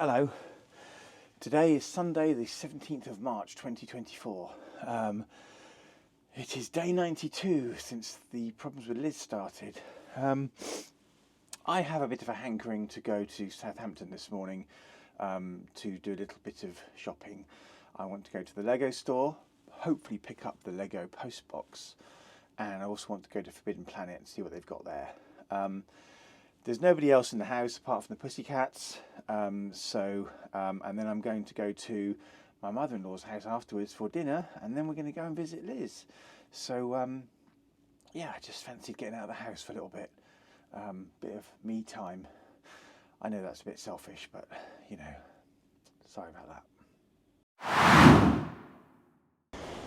Hello. Today is Sunday, the 17th of March 2024. It is day 92 since the problems with Liz started. I have a bit of a hankering to go to Southampton this morning to do a little bit of shopping. I want to go to the Lego store, hopefully pick up the Lego post box, and I also want to go to Forbidden Planet and see what they've got there. There's nobody else in the house apart from the pussycats, and then I'm going to go to my mother-in-law's house afterwards for dinner, and then we're going to go and visit Liz. So, yeah, I just fancied getting out of the house for a little bit. Bit of me time. I know that's a bit selfish, but, you know, sorry about that.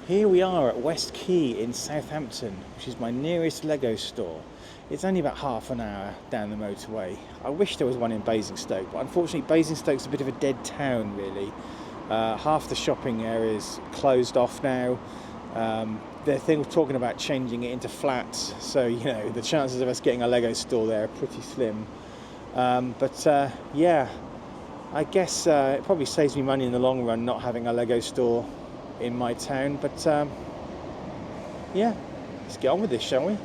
Here we are at West Quay in Southampton, which is my nearest Lego store. It's only about half an hour down the motorway. I wish there was one in Basingstoke, but unfortunately Basingstoke's a bit of a dead town, really. Half the shopping area is closed off now. They're talking about changing it into flats, so you know the chances of us getting a Lego store there are pretty slim. Yeah, I guess it probably saves me money in the long run not having a Lego store in my town. But yeah, let's get on with this, shall we?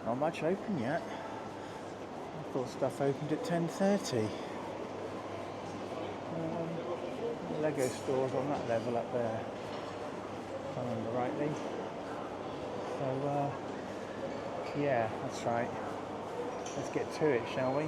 Not much open yet. I thought stuff opened at 10:30. The Lego store's on that level up there, if I remember rightly. So, yeah, that's right. Let's get to it, shall we?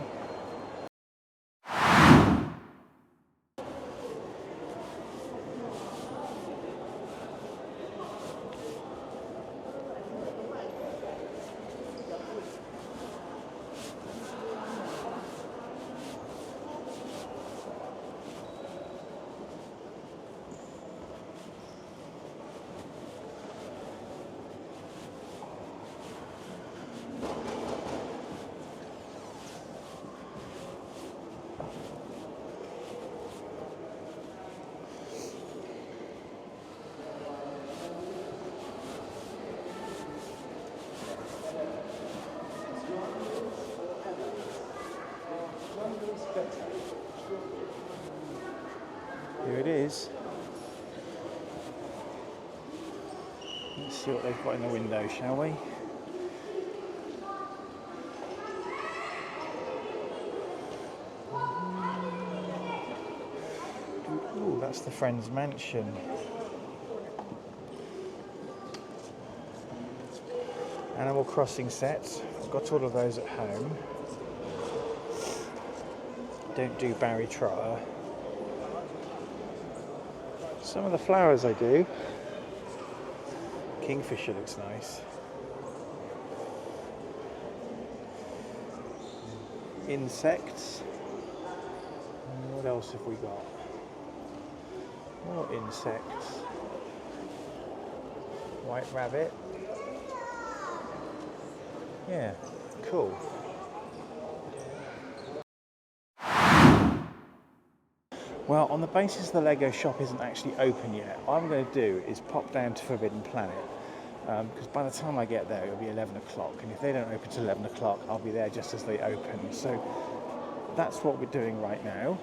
Here it is. Let's see what they've got in the window, shall we? Ooh, that's the Friends Mansion. Animal Crossing sets. I've got all of those at home. Don't do Barry Trotter. Some of the flowers I do. Kingfisher looks nice. Insects. And what else have we got? More insects. White rabbit. Yeah, cool. Well, on the basis the Lego shop isn't actually open yet, what I'm going to do is pop down to Forbidden Planet, because by the time I get there it'll be 11 o'clock, and if they don't open till 11 o'clock I'll be there just as they open. So that's what we're doing right now.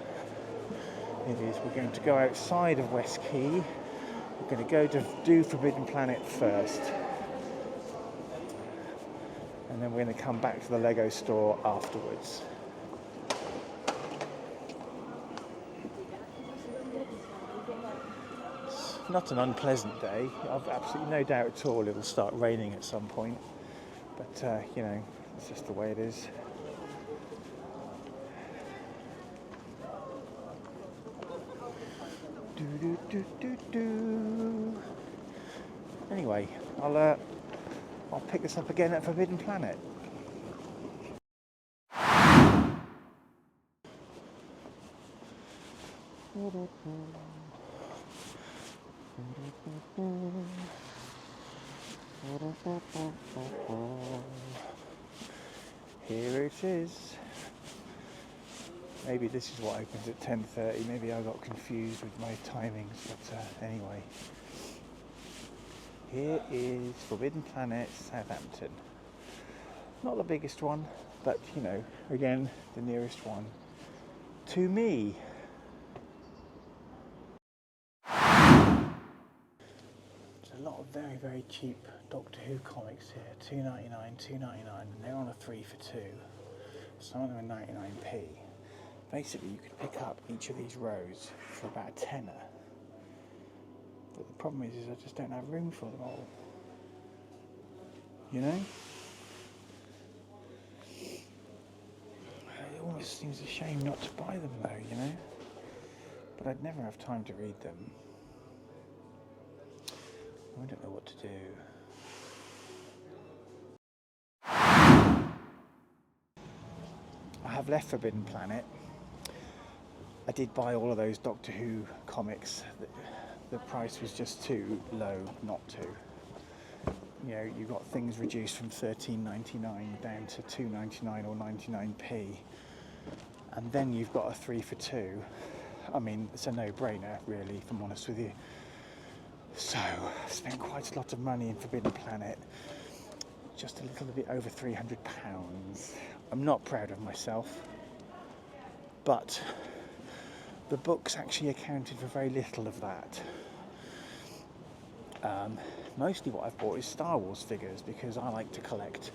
It is, we're going to go outside of West Quay, we're going to go to do Forbidden Planet first, and then we're going to come back to the Lego store afterwards. Not an unpleasant day. I've absolutely no doubt at all it'll start raining at some point, but you know, it's just the way it is. Anyway, I'll I'll pick this up again at Forbidden Planet. Here it is. Maybe this is what opens at 10:30. Maybe I got confused with my timings, but anyway. Here is Forbidden Planet, Southampton. Not the biggest one, but you know, again, the nearest one to me. There's a lot of very, very cheap Doctor Who comics here. $2.99, $2.99, and they're on a 3 for 2. Some of them are 99p. Basically, you could pick up each of these rows for about a tenner. But the problem is I just don't have room for them all. You know? It almost seems a shame not to buy them though, you know? But I'd never have time to read them. I don't know what to do. I have left Forbidden Planet. I did buy all of those Doctor Who comics. The price was just too low not to. You know, you got things reduced from $13.99 down to $2.99 or 99p, and then you've got a 3 for 2. I mean, it's a no-brainer, really, if I'm honest with you. So, I spent quite a lot of money in Forbidden Planet, just a little bit over £300. I'm not proud of myself, but the books actually accounted for very little of that. Mostly what I've bought is Star Wars figures because I like to collect.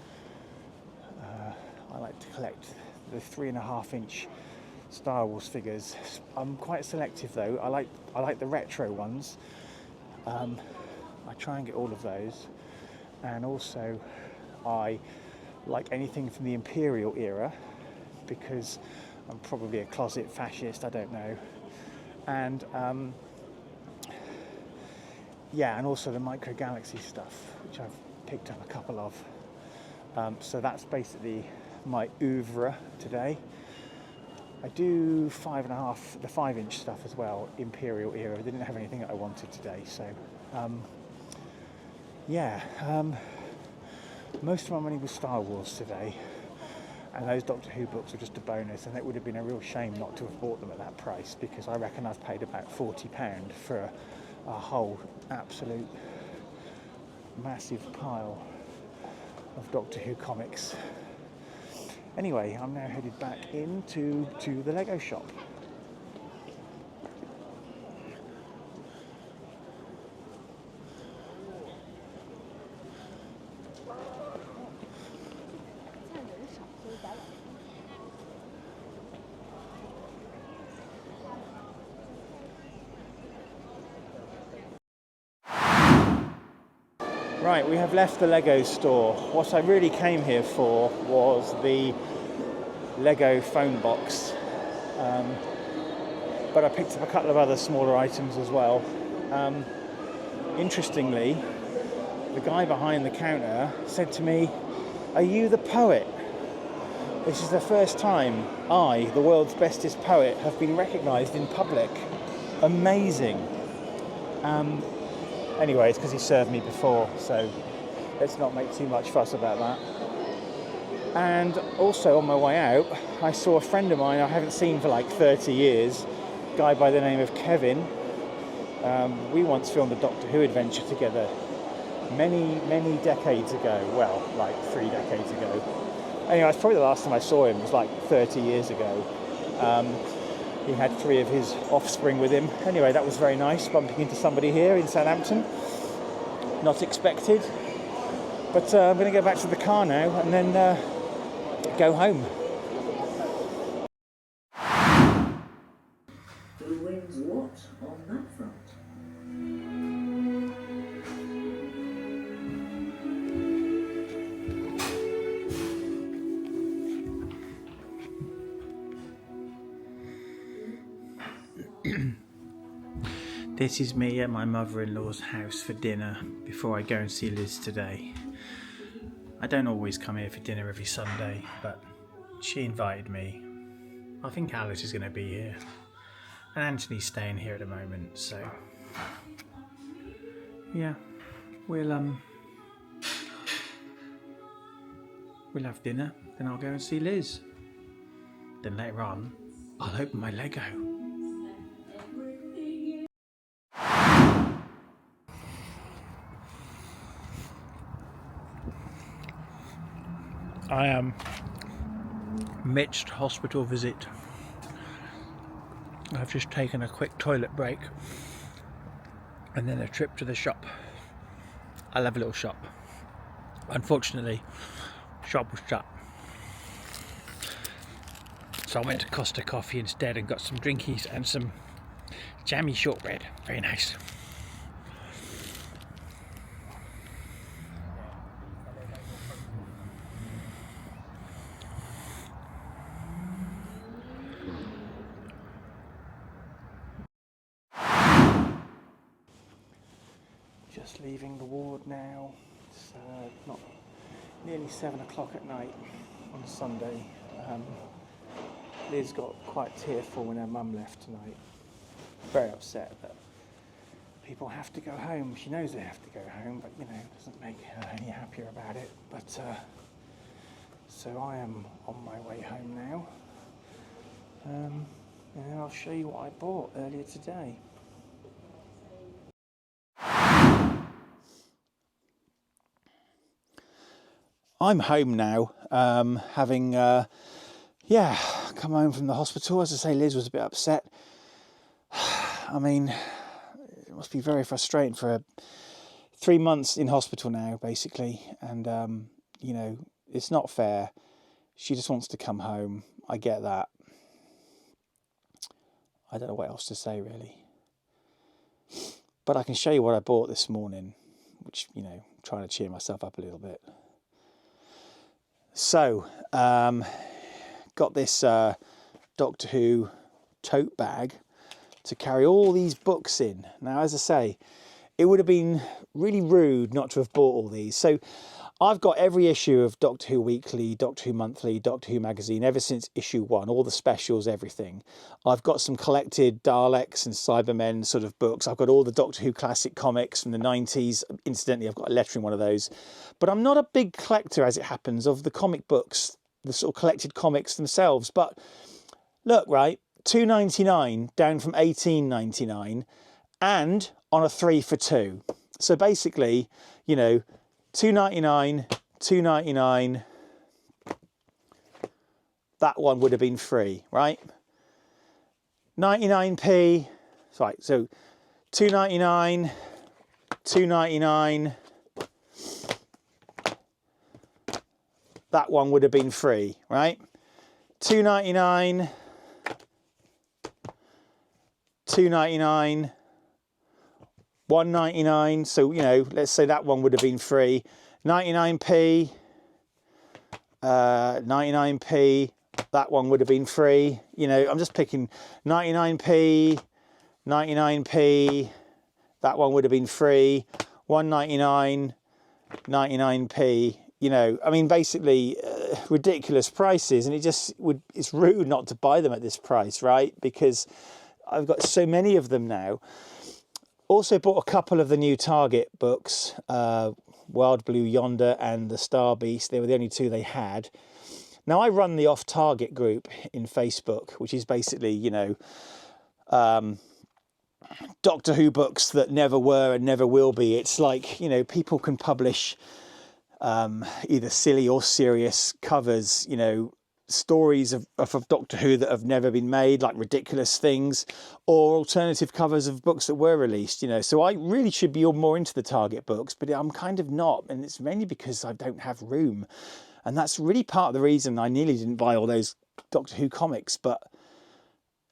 The 3.5-inch Star Wars figures. I'm quite selective though. I like the retro ones. I try and get all of those, and also I like anything from the Imperial era because I'm probably a closet fascist, I don't know. And yeah, and also the Micro Galaxy stuff, which I've picked up a couple of. So that's basically my oeuvre today. I do the 5-inch stuff as well, Imperial era. I didn't have anything that I wanted today, so yeah. Most of my money was Star Wars today, and those Doctor Who books are just a bonus, and it would have been a real shame not to have bought them at that price, because I reckon I've paid about £40 for a whole absolute massive pile of Doctor Who comics. Anyway, I'm now headed back into the Lego shop. Right, we have left the Lego store. What I really came here for was the Lego phone box, but I picked up a couple of other smaller items as well. Interestingly, the guy behind the counter said to me, "Are you the poet?" This is the first time I, the world's bestest poet, have been recognised in public. Amazing. Anyway, it's because he served me before, so let's not make too much fuss about that. And also on my way out, I saw a friend of mine I haven't seen for like 30 years, a guy by the name of Kevin. We once filmed a Doctor Who adventure together many, many decades ago. Well, like 3 decades ago. Anyway, it's probably the last time I saw him, it was like 30 years ago. He had 3 of his offspring with him. Anyway, that was very nice, bumping into somebody here in Southampton. Not expected. But I'm going to go back to the car now and then go home. Who wins what on that front? This is me at my mother-in-law's house for dinner before I go and see Liz today. I don't always come here for dinner every Sunday, but she invited me. I think Alice is going to be here, and Anthony's staying here at the moment, so yeah, we'll have dinner, then I'll go and see Liz. Then later on, I'll open my Lego. I am midst hospital visit. I've just taken a quick toilet break and then a trip to the shop. I love a little shop. Unfortunately, shop was shut. So I went to Costa Coffee instead and got some drinkies and some jammy shortbread. Very nice. Just leaving the ward now. It's not nearly 7 o'clock at night on Sunday. Liz got quite tearful when her mum left tonight. Very upset that people have to go home. She knows they have to go home, but you know, it doesn't make her any happier about it. But so I am on my way home now, and then I'll show you what I bought earlier today. I'm home now, having come home from the hospital. As I say, Liz was a bit upset. I mean, it must be very frustrating for 3 months in hospital now, basically. And, you know, it's not fair. She just wants to come home. I get that. I don't know what else to say, really. But I can show you what I bought this morning, which, you know, trying to cheer myself up a little bit. So, got this Doctor Who tote bag to carry all these books in. Now, as I say, it would have been really rude not to have bought all these. So I've got every issue of Doctor Who Weekly, Doctor Who Monthly, Doctor Who Magazine, ever since issue 1, all the specials, everything. I've got some collected Daleks and Cybermen sort of books. I've got all the Doctor Who classic comics from the 90s. Incidentally, I've got a letter in one of those. But I'm not a big collector, as it happens, of the comic books, the sort of collected comics themselves. But look, right, £2.99 down from £18.99 and on a 3 for 2. So basically, you know, £2.99, £2.99, that one would have been free, right? 99p, right, so £2.99, £2.99, that one would have been free, right? £2.99, £2.99, £1.99, so, you know, let's say that one would have been free. 99p, 99p, that one would have been free. You know, I'm just picking 99p, 99p, that one would have been free. 1.99, 99p. You know, I mean, basically ridiculous prices, and it's rude not to buy them at this price, right? Because I've got so many of them now. Also bought a couple of the new Target books, Wild Blue Yonder and The Star Beast. They were the only two they had. Now, I run the Off Target group in Facebook, which is basically, you know, Doctor Who books that never were and never will be. It's like, you know, people can publish either silly or serious covers, you know, stories of Doctor Who that have never been made, like ridiculous things, or alternative covers of books that were released, you know. So I really should be more into the Target books, but I'm kind of not, and it's mainly because I don't have room. And that's really part of the reason I nearly didn't buy all those Doctor Who comics, but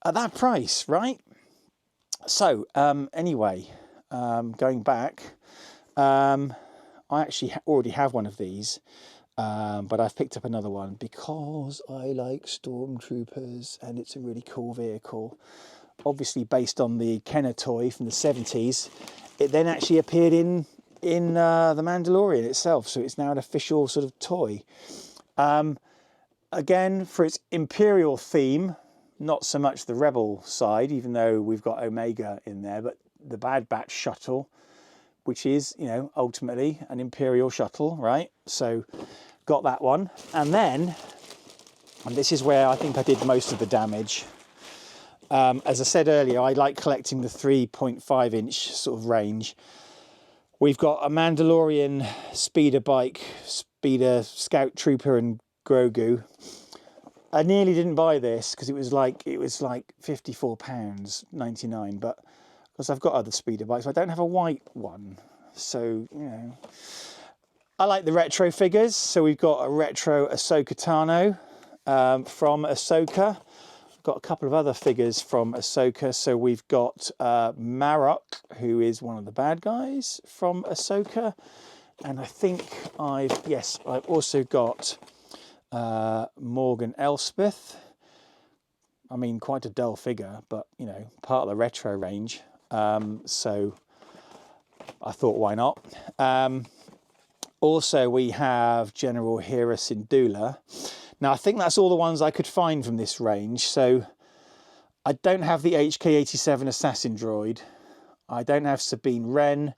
at that price, right? So anyway, going back, I actually already have one of these. But I've picked up another one because I like Stormtroopers and it's a really cool vehicle. Obviously based on the Kenner toy from the 70s. It then actually appeared in in The Mandalorian itself. So it's now an official sort of toy. Again, for its Imperial theme, not so much the Rebel side, even though we've got Omega in there, but the Bad Batch shuttle, which is, you know, ultimately an Imperial shuttle, right? So got that one. And then, and this is where I think I did most of the damage. As I said earlier, I like collecting the 3.5 inch sort of range. We've got a Mandalorian speeder bike, speeder scout trooper and Grogu. I nearly didn't buy this because it was like £54.99, but because I've got other speeder bikes, I don't have a white one. So, you know, I like the retro figures. So we've got a retro Ahsoka Tano from Ahsoka. We've got a couple of other figures from Ahsoka. So we've got Marok, who is one of the bad guys from Ahsoka. And I think I've also got Morgan Elspeth. I mean, quite a dull figure, but, you know, part of the retro range. So I thought, why not? Also, we have General Hera Syndulla. Now, I think that's all the ones I could find from this range. So I don't have the HK-87 Assassin Droid. I don't have Sabine Wren.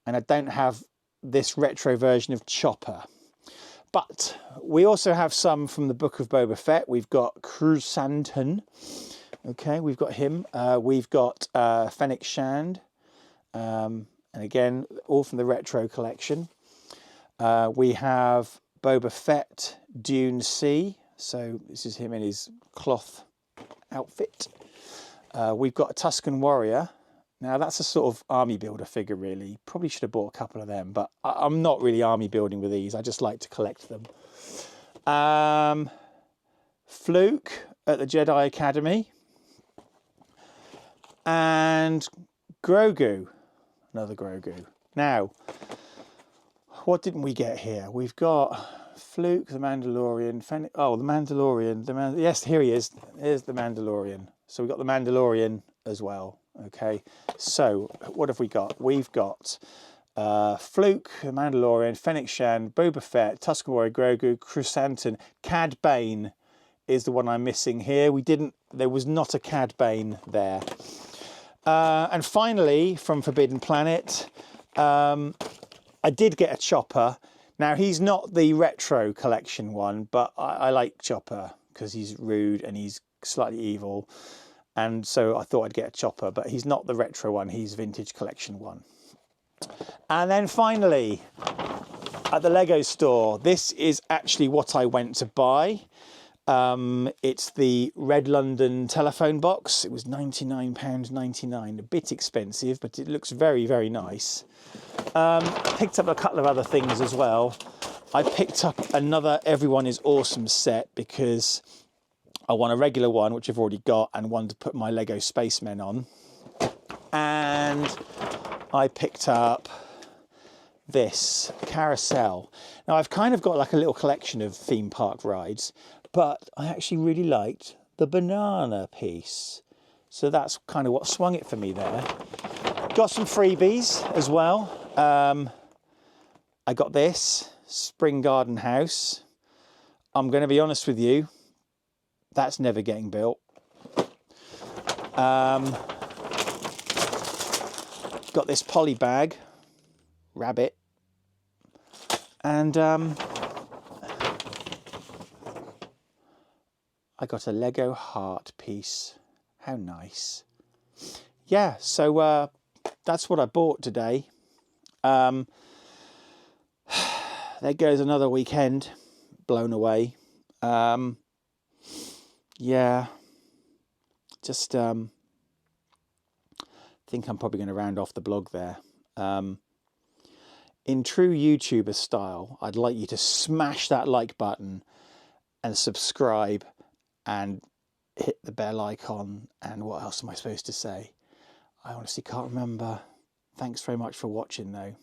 And I don't have this retro version of Chopper. But we also have some from the Book of Boba Fett. We've got Chrysanthemum. Okay, we've got him. We've got Fennec Shand. And again, all from the retro collection. We have Boba Fett Dune Sea. So this is him in his cloth outfit. We've got a Tusken Warrior. Now that's a sort of army builder figure, really. Probably should have bought a couple of them, but I'm not really army building with these. I just like to collect them. Fluke at the Jedi Academy. And Grogu. Another Grogu. Now, what didn't we get here? We've got Fluke, the Mandalorian. The Mandalorian. Yes, here he is. Here's the Mandalorian. So we've got the Mandalorian as well. Okay, so what have we got? We've got Fluke, the Mandalorian, Fennec Shand, Boba Fett, Tusken Warrior, Grogu, Chrysanthemum. Cad Bane is the one I'm missing here. There was not a Cad Bane there. And finally, from Forbidden Planet, I did get a Chopper. Now, he's not the retro collection one, but I like Chopper because he's rude and he's slightly evil. And so I thought I'd get a Chopper, but he's not the retro one. He's vintage collection one. And then finally, at the Lego store, this is actually what I went to buy. It's the Red London telephone box. It was £99.99, a bit expensive, but it looks very, very nice. Picked up a couple of other things as well. I picked up another Everyone is Awesome set because I want a regular one, which I've already got, and one to put my Lego Spacemen on. And I picked up this Carousel. Now, I've kind of got like a little collection of theme park rides, but I actually really liked the banana piece. So that's kind of what swung it for me there. Got some freebies as well. I got this, Spring Garden House. I'm going to be honest with you, that's never getting built. Got this poly bag, rabbit, and I got a Lego heart piece. How nice. Yeah, so that's what I bought today. There goes another weekend blown away. Yeah, just think I'm probably going to round off the blog there. In true YouTuber style, I'd like you to smash that like button and subscribe and hit the bell icon. And what else am I supposed to say? I honestly can't remember. Thanks very much for watching though.